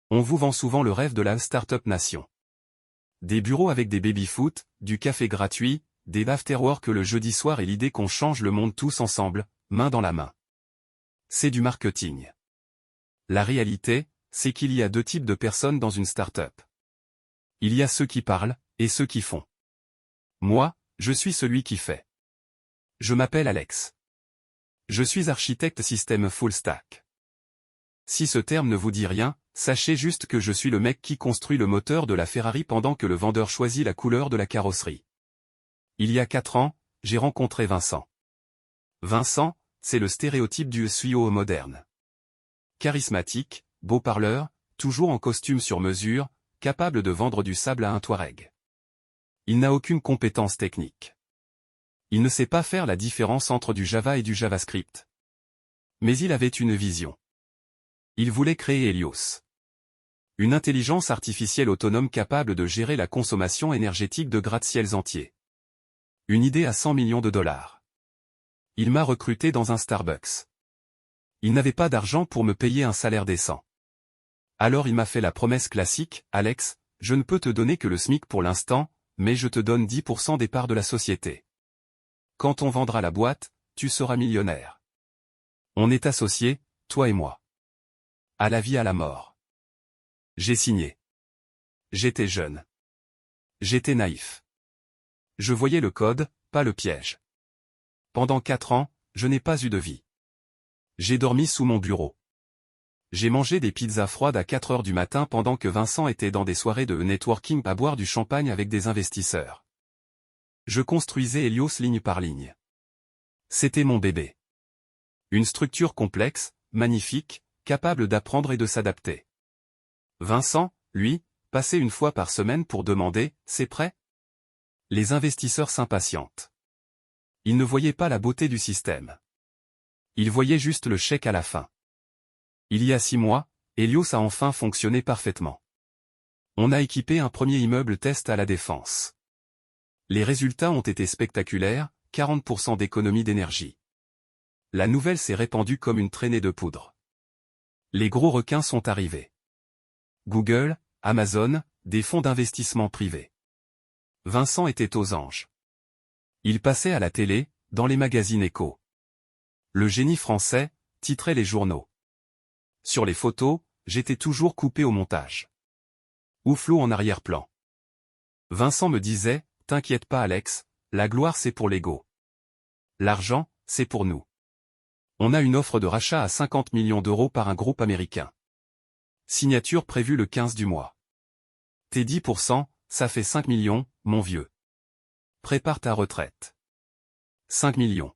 On vous vend souvent le rêve de la Startup Nation. Des bureaux avec des baby-foot, du café gratuit, des afterwork le jeudi soir et l'idée qu'on change le monde tous ensemble, main dans la main. C'est du marketing. La réalité, c'est qu'il y a deux types de personnes dans une startup. Il y a ceux qui parlent, et ceux qui font. Moi, je suis celui qui fait. Je m'appelle Alex. Je suis architecte système full stack. Si ce terme ne vous dit rien, sachez juste que je suis le mec qui construit le moteur de la Ferrari pendant que le vendeur choisit la couleur de la carrosserie. Il y a 4 ans, j'ai rencontré Vincent. Vincent, c'est le stéréotype du CEO moderne. Charismatique, beau parleur, toujours en costume sur mesure, capable de vendre du sable à un Touareg. Il n'a aucune compétence technique. Il ne sait pas faire la différence entre du Java et du JavaScript. Mais il avait une vision. Il voulait créer Helios. Une intelligence artificielle autonome capable de gérer la consommation énergétique de gratte-ciels entiers. Une idée à 100 millions de dollars. Il m'a recruté dans un Starbucks. Il n'avait pas d'argent pour me payer un salaire décent. Alors il m'a fait la promesse classique, Alex, je ne peux te donner que le SMIC pour l'instant, mais je te donne 10% des parts de la société. Quand on vendra la boîte, tu seras millionnaire. On est associés, toi et moi. À la vie à la mort. J'ai signé. J'étais jeune. J'étais naïf. Je voyais le code, pas le piège. Pendant 4 ans, je n'ai pas eu de vie. J'ai dormi sous mon bureau. J'ai mangé des pizzas froides à 4 heures du matin pendant que Vincent était dans des soirées de networking à boire du champagne avec des investisseurs. Je construisais Helios ligne par ligne. C'était mon bébé. Une structure complexe, magnifique, capable d'apprendre et de s'adapter. Vincent, lui, passait une fois par semaine pour demander « C'est prêt ?» Les investisseurs s'impatientent. Ils ne voyaient pas la beauté du système. Ils voyaient juste le chèque à la fin. Il y a 6 mois, Helios a enfin fonctionné parfaitement. On a équipé un premier immeuble test à la Défense. Les résultats ont été spectaculaires, 40% d'économie d'énergie. La nouvelle s'est répandue comme une traînée de poudre. Les gros requins sont arrivés. Google, Amazon, des fonds d'investissement privés. Vincent était aux anges. Il passait à la télé, dans les magazines échos. Le génie français, titrait les journaux. Sur les photos, j'étais toujours coupé au montage. Ou flou en arrière-plan. Vincent me disait, t'inquiète pas Alex, la gloire c'est pour l'ego. L'argent, c'est pour nous. On a une offre de rachat à 50 millions d'euros par un groupe américain. Signature prévue le 15 du mois. Tes 10%, ça fait 5 millions, mon vieux. Prépare ta retraite. 5 millions.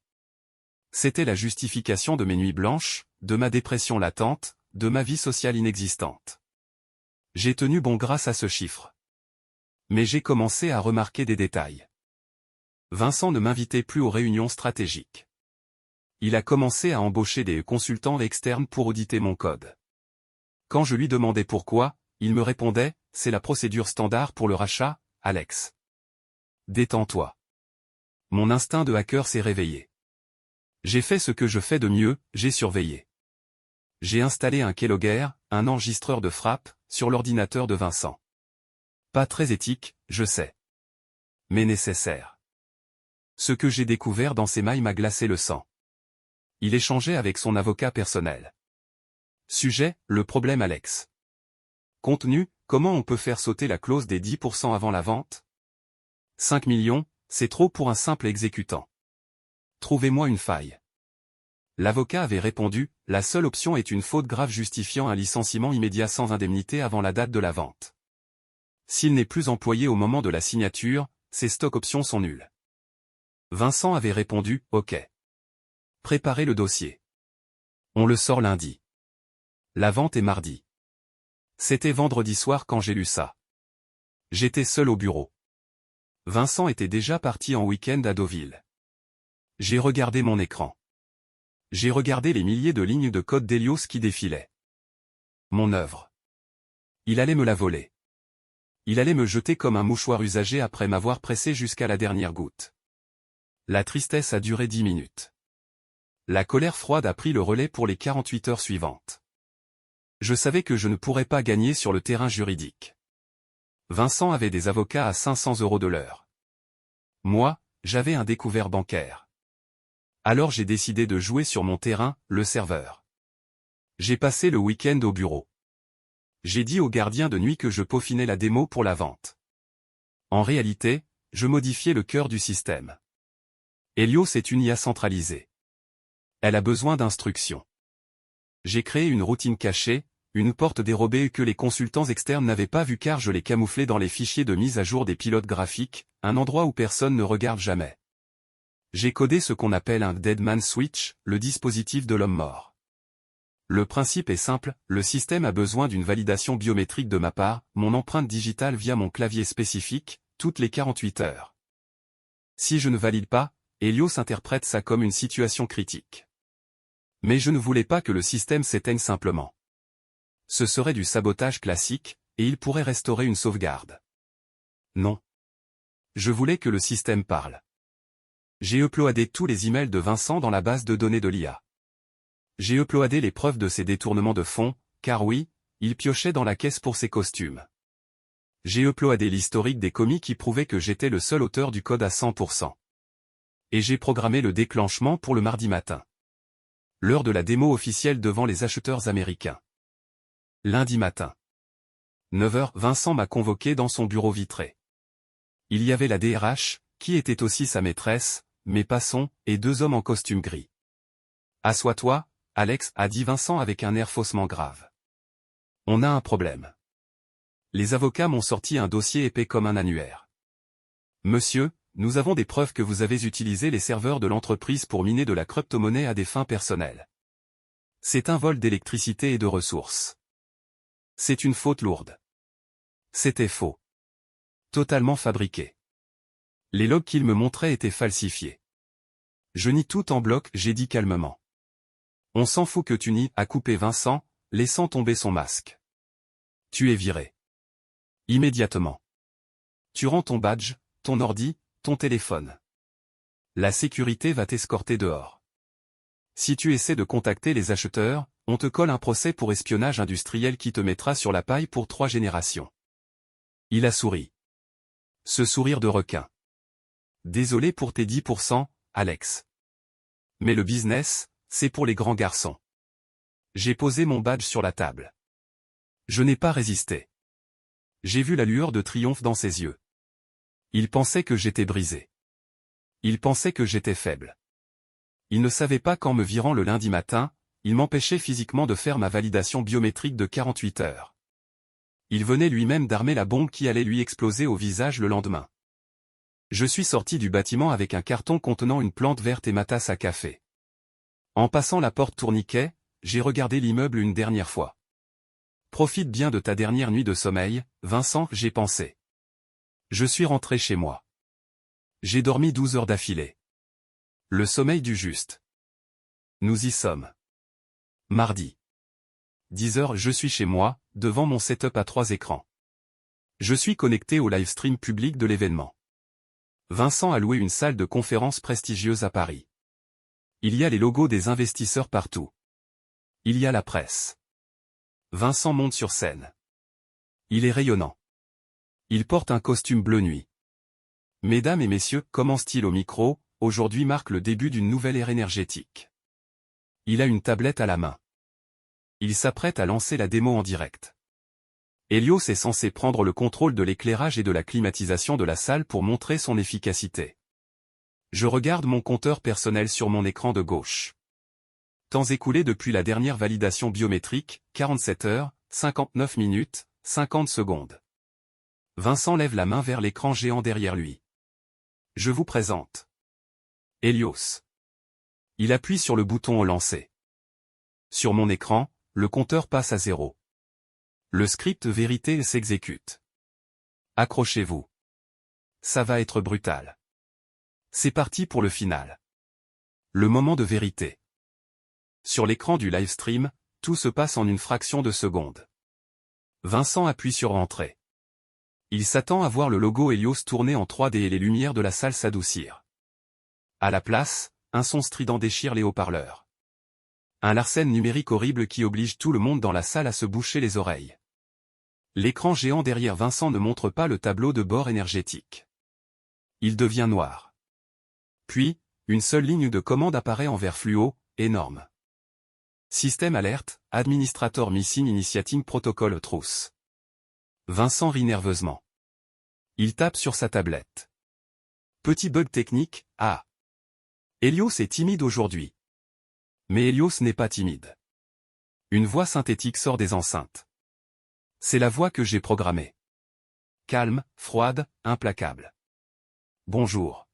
C'était la justification de mes nuits blanches, de ma dépression latente, de ma vie sociale inexistante. J'ai tenu bon grâce à ce chiffre. Mais j'ai commencé à remarquer des détails. Vincent ne m'invitait plus aux réunions stratégiques. Il a commencé à embaucher des consultants externes pour auditer mon code. Quand je lui demandais pourquoi, il me répondait, c'est la procédure standard pour le rachat, Alex. Détends-toi. Mon instinct de hacker s'est réveillé. J'ai fait ce que je fais de mieux, j'ai surveillé. J'ai installé un keylogger, un enregistreur de frappe, sur l'ordinateur de Vincent. Pas très éthique, je sais. Mais nécessaire. Ce que j'ai découvert dans ses mailles m'a glacé le sang. Il échangeait avec son avocat personnel. Sujet, le problème Alex. Contenu, comment on peut faire sauter la clause des 10% avant la vente? 5 millions, c'est trop pour un simple exécutant. Trouvez-moi une faille. L'avocat avait répondu, la seule option est une faute grave justifiant un licenciement immédiat sans indemnité avant la date de la vente. S'il n'est plus employé au moment de la signature, ses stock options sont nulles. Vincent avait répondu, ok. Préparez le dossier. On le sort lundi. La vente est mardi. C'était vendredi soir quand j'ai lu ça. J'étais seul au bureau. Vincent était déjà parti en week-end à Deauville. J'ai regardé mon écran. J'ai regardé les milliers de lignes de code d'Helios qui défilaient. Mon œuvre. Il allait me la voler. Il allait me jeter comme un mouchoir usagé après m'avoir pressé jusqu'à la dernière goutte. La tristesse a duré 10 minutes. La colère froide a pris le relais pour les 48 heures suivantes. Je savais que je ne pourrais pas gagner sur le terrain juridique. Vincent avait des avocats à 500 € de l'heure. Moi, j'avais un découvert bancaire. Alors j'ai décidé de jouer sur mon terrain, le serveur. J'ai passé le week-end au bureau. J'ai dit au gardien de nuit que je peaufinais la démo pour la vente. En réalité, je modifiais le cœur du système. Helios est une IA centralisée. Elle a besoin d'instructions. J'ai créé une routine cachée, une porte dérobée que les consultants externes n'avaient pas vue car je l'ai camouflée dans les fichiers de mise à jour des pilotes graphiques, un endroit où personne ne regarde jamais. J'ai codé ce qu'on appelle un Dead Man Switch, le dispositif de l'homme mort. Le principe est simple, le système a besoin d'une validation biométrique de ma part, mon empreinte digitale via mon clavier spécifique, toutes les 48 heures. Si je ne valide pas, Helios interprète ça comme une situation critique. Mais je ne voulais pas que le système s'éteigne simplement. Ce serait du sabotage classique, et il pourrait restaurer une sauvegarde. Non. Je voulais que le système parle. J'ai uploadé tous les emails de Vincent dans la base de données de l'IA. J'ai uploadé les preuves de ses détournements de fonds, car oui, il piochait dans la caisse pour ses costumes. J'ai uploadé l'historique des commis qui prouvait que j'étais le seul auteur du code à 100%. Et j'ai programmé le déclenchement pour le mardi matin. L'heure de la démo officielle devant les acheteurs américains. Lundi matin. 9 h, Vincent m'a convoqué dans son bureau vitré. Il y avait la DRH, qui était aussi sa maîtresse, mes passons, et 2 hommes en costume gris. « Assois-toi, Alex, » a dit Vincent avec un air faussement grave. « On a un problème. » Les avocats m'ont sorti un dossier épais comme un annuaire. « Monsieur, nous avons des preuves que vous avez utilisé les serveurs de l'entreprise pour miner de la crypto-monnaie à des fins personnelles. C'est un vol d'électricité et de ressources. C'est une faute lourde. » C'était faux. Totalement fabriqué. Les logs qu'il me montrait étaient falsifiés. Je nie tout en bloc, j'ai dit calmement. On s'en fout que tu nies, a coupé Vincent, laissant tomber son masque. Tu es viré. Immédiatement. Tu rends ton badge, ton ordi, ton téléphone. La sécurité va t'escorter dehors. Si tu essaies de contacter les acheteurs, on te colle un procès pour espionnage industriel qui te mettra sur la paille pour 3 générations. Il a souri. Ce sourire de requin. Désolé pour tes 10%, Alex. Mais le business, c'est pour les grands garçons. J'ai posé mon badge sur la table. Je n'ai pas résisté. J'ai vu la lueur de triomphe dans ses yeux. Il pensait que j'étais brisé. Il pensait que j'étais faible. Il ne savait pas qu'en me virant le lundi matin, il m'empêchait physiquement de faire ma validation biométrique de 48 heures. Il venait lui-même d'armer la bombe qui allait lui exploser au visage le lendemain. Je suis sorti du bâtiment avec un carton contenant une plante verte et ma tasse à café. En passant la porte tourniquet, j'ai regardé l'immeuble une dernière fois. Profite bien de ta dernière nuit de sommeil, Vincent, j'ai pensé. Je suis rentré chez moi. J'ai dormi 12 heures d'affilée. Le sommeil du juste. Nous y sommes. Mardi. 10 h, je suis chez moi, devant mon setup à 3 écrans. Je suis connecté au live stream public de l'événement. Vincent a loué une salle de conférence prestigieuse à Paris. Il y a les logos des investisseurs partout. Il y a la presse. Vincent monte sur scène. Il est rayonnant. Il porte un costume bleu nuit. Mesdames et messieurs, commence-t-il au micro, aujourd'hui marque le début d'une nouvelle ère énergétique. Il a une tablette à la main. Il s'apprête à lancer la démo en direct. Helios est censé prendre le contrôle de l'éclairage et de la climatisation de la salle pour montrer son efficacité. Je regarde mon compteur personnel sur mon écran de gauche. Temps écoulé depuis la dernière validation biométrique, 47 heures, 59 minutes, 50 secondes. Vincent lève la main vers l'écran géant derrière lui. Je vous présente Helios. Il appuie sur le bouton au lancer. Sur mon écran, le compteur passe à 0. Le script vérité s'exécute. Accrochez-vous. Ça va être brutal. C'est parti pour le final. Le moment de vérité. Sur l'écran du live stream, tout se passe en une fraction de seconde. Vincent appuie sur Entrée. Il s'attend à voir le logo Helios tourner en 3D et les lumières de la salle s'adoucir. À la place, un son strident déchire les haut-parleurs. Un larcène numérique horrible qui oblige tout le monde dans la salle à se boucher les oreilles. L'écran géant derrière Vincent ne montre pas le tableau de bord énergétique. Il devient noir. Puis, une seule ligne de commande apparaît en vert fluo, énorme. Système alerte, Administrator Missing Initiating Protocol Truth. Vincent rit nerveusement. Il tape sur sa tablette. Petit bug technique, ah. Helios est timide aujourd'hui. Mais Helios n'est pas timide. Une voix synthétique sort des enceintes. C'est la voix que j'ai programmée. Calme, froide, implacable. Bonjour.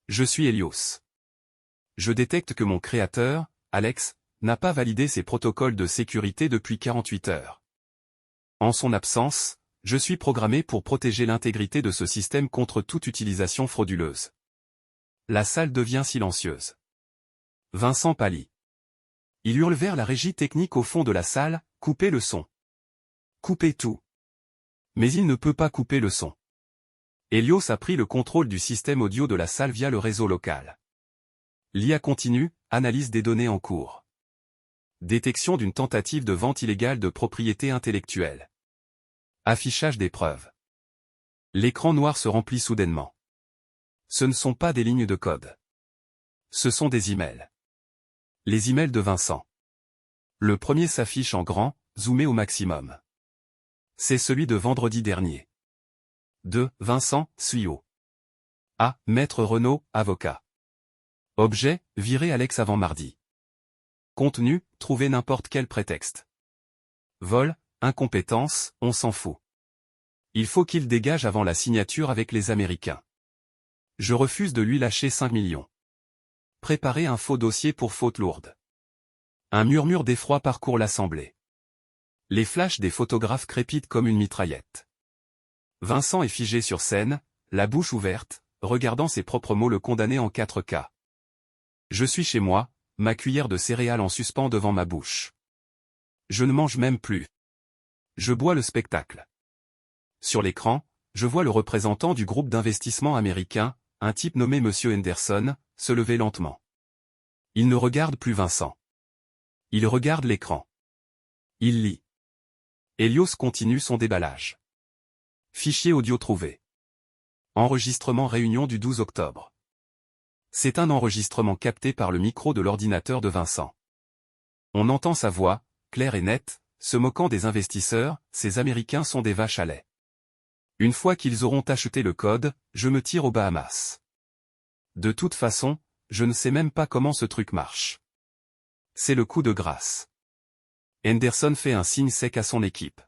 Je suis Helios. Je détecte que mon créateur, Alex, n'a pas validé ses protocoles de sécurité depuis 48 heures. En son absence, je suis programmé pour protéger l'intégrité de ce système contre toute utilisation frauduleuse. La salle devient silencieuse. Vincent pâlit. Il hurle vers la régie technique au fond de la salle, « Coupez le son. Coupez tout. » Mais il ne peut pas couper le son. Helios a pris le contrôle du système audio de la salle via le réseau local. L'IA continue, analyse des données en cours. Détection d'une tentative de vente illégale de propriété intellectuelle. Affichage des preuves. L'écran noir se remplit soudainement. Ce ne sont pas des lignes de code. Ce sont des emails. Les emails de Vincent. Le premier s'affiche en grand, zoomé au maximum. C'est celui de vendredi dernier. De Vincent, CEO. A. Maître Renaud, avocat. Objet, virer Alex avant mardi. Contenu, trouver n'importe quel prétexte. Vol, incompétence, on s'en fout. Il faut qu'il dégage avant la signature avec les Américains. Je refuse de lui lâcher 5 millions. Préparer un faux dossier pour faute lourde. Un murmure d'effroi parcourt l'assemblée. Les flashs des photographes crépitent comme une mitraillette. Vincent est figé sur scène, la bouche ouverte, regardant ses propres mots le condamner en 4K. Je suis chez moi, ma cuillère de céréales en suspens devant ma bouche. Je ne mange même plus. Je bois le spectacle. Sur l'écran, je vois le représentant du groupe d'investissement américain, un type nommé Monsieur Henderson, se lever lentement. Il ne regarde plus Vincent. Il regarde l'écran. Il lit. Helios continue son déballage. Fichier audio trouvé. Enregistrement réunion du 12 octobre. C'est un enregistrement capté par le micro de l'ordinateur de Vincent. On entend sa voix, claire et nette, se moquant des investisseurs, ces Américains sont des vaches à lait. Une fois qu'ils auront acheté le code, je me tire aux Bahamas. De toute façon, je ne sais même pas comment ce truc marche. C'est le coup de grâce. Henderson fait un signe sec à son équipe.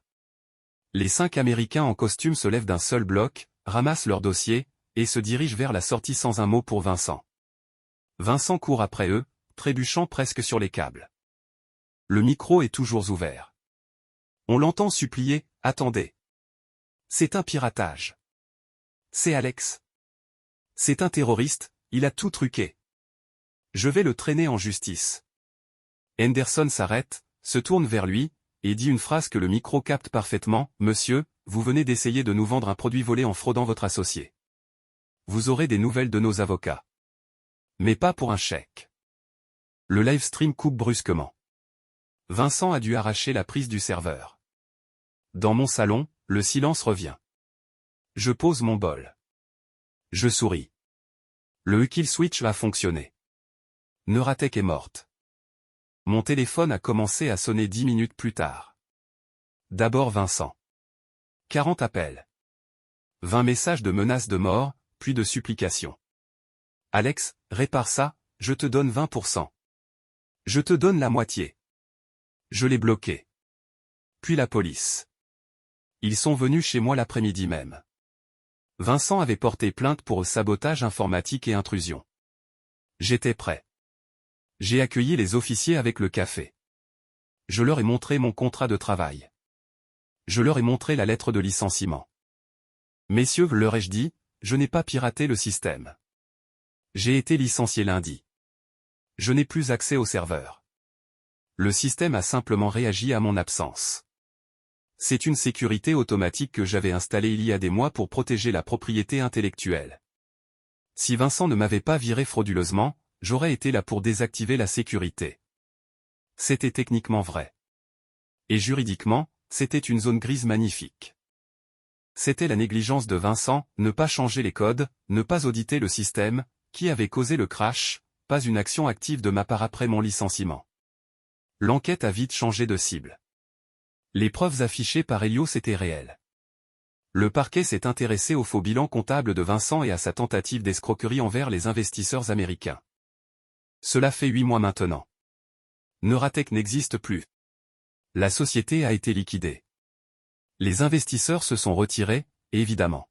Les 5 Américains en costume se lèvent d'un seul bloc, ramassent leur dossier, et se dirigent vers la sortie sans un mot pour Vincent. Vincent court après eux, trébuchant presque sur les câbles. Le micro est toujours ouvert. On l'entend supplier, « Attendez. C'est un piratage. C'est Alex. C'est un terroriste, il a tout truqué. Je vais le traîner en justice. » Henderson s'arrête, se tourne vers lui, et dit une phrase que le micro capte parfaitement, « Monsieur, vous venez d'essayer de nous vendre un produit volé en fraudant votre associé. Vous aurez des nouvelles de nos avocats. Mais pas pour un chèque. » Le live stream coupe brusquement. Vincent a dû arracher la prise du serveur. Dans mon salon, le silence revient. Je pose mon bol. Je souris. Le kill switch va fonctionner. Neuratek est morte. Mon téléphone a commencé à sonner 10 minutes plus tard. D'abord Vincent. 40 appels. 20 messages de menaces de mort, puis de supplications. Alex, répare ça, je te donne 20%. Je te donne la moitié. Je l'ai bloqué. Puis la police. Ils sont venus chez moi l'après-midi même. Vincent avait porté plainte pour sabotage informatique et intrusion. J'étais prêt. J'ai accueilli les officiers avec le café. Je leur ai montré mon contrat de travail. Je leur ai montré la lettre de licenciement. Messieurs, leur ai-je dit, je n'ai pas piraté le système. J'ai été licencié lundi. Je n'ai plus accès au serveur. Le système a simplement réagi à mon absence. C'est une sécurité automatique que j'avais installée il y a des mois pour protéger la propriété intellectuelle. Si Vincent ne m'avait pas viré frauduleusement, j'aurais été là pour désactiver la sécurité. C'était techniquement vrai. Et juridiquement, c'était une zone grise magnifique. C'était la négligence de Vincent, ne pas changer les codes, ne pas auditer le système, qui avait causé le crash, pas une action active de ma part après mon licenciement. L'enquête a vite changé de cible. Les preuves affichées par Helios étaient réelles. Le parquet s'est intéressé au faux bilan comptable de Vincent et à sa tentative d'escroquerie envers les investisseurs américains. Cela fait 8 mois maintenant. Neuratech n'existe plus. La société a été liquidée. Les investisseurs se sont retirés, évidemment.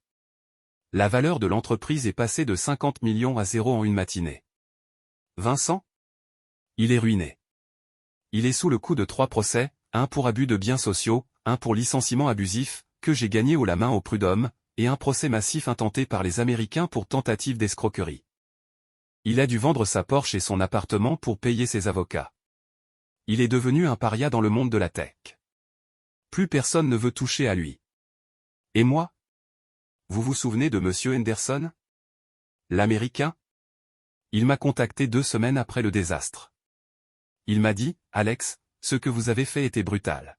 La valeur de l'entreprise est passée de 50 millions à 0 en une matinée. Vincent? Il est ruiné. Il est sous le coup de 3 procès, un pour abus de biens sociaux, un pour licenciement abusif, que j'ai gagné haut la main au prud'homme, et un procès massif intenté par les Américains pour tentative d'escroquerie. Il a dû vendre sa Porsche et son appartement pour payer ses avocats. Il est devenu un paria dans le monde de la tech. Plus personne ne veut toucher à lui. Et moi? Vous vous souvenez de Monsieur Henderson? L'Américain? Il m'a contacté 2 semaines après le désastre. Il m'a dit, Alex, ce que vous avez fait était brutal.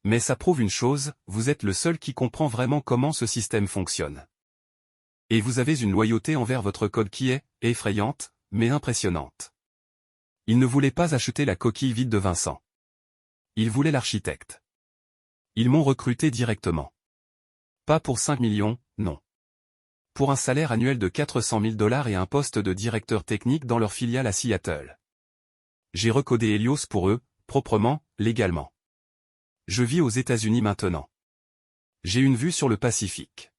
Mais ça prouve une chose, vous êtes le seul qui comprend vraiment comment ce système fonctionne. Et vous avez une loyauté envers votre code qui est, effrayante, mais impressionnante. Il ne voulait pas acheter la coquille vide de Vincent. Il voulait l'architecte. Ils m'ont recruté directement. Pas pour 5 millions, non. Pour un salaire annuel de 400 000 $ et un poste de directeur technique dans leur filiale à Seattle. J'ai recodé Helios pour eux, proprement, légalement. Je vis aux États-Unis maintenant. J'ai une vue sur le Pacifique.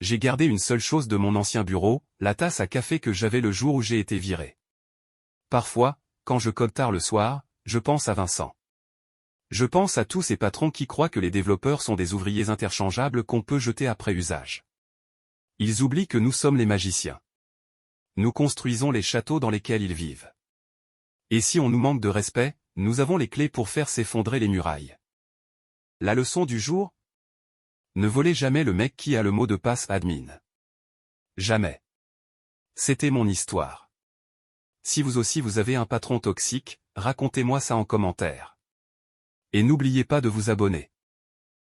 J'ai gardé une seule chose de mon ancien bureau, la tasse à café que j'avais le jour où j'ai été viré. Parfois, quand je code tard le soir, je pense à Vincent. Je pense à tous ces patrons qui croient que les développeurs sont des ouvriers interchangeables qu'on peut jeter après usage. Ils oublient que nous sommes les magiciens. Nous construisons les châteaux dans lesquels ils vivent. Et si on nous manque de respect, nous avons les clés pour faire s'effondrer les murailles. La leçon du jour? Ne volez jamais le mec qui a le mot de passe admin. Jamais. C'était mon histoire. Si vous aussi vous avez un patron toxique, racontez-moi ça en commentaire. Et n'oubliez pas de vous abonner.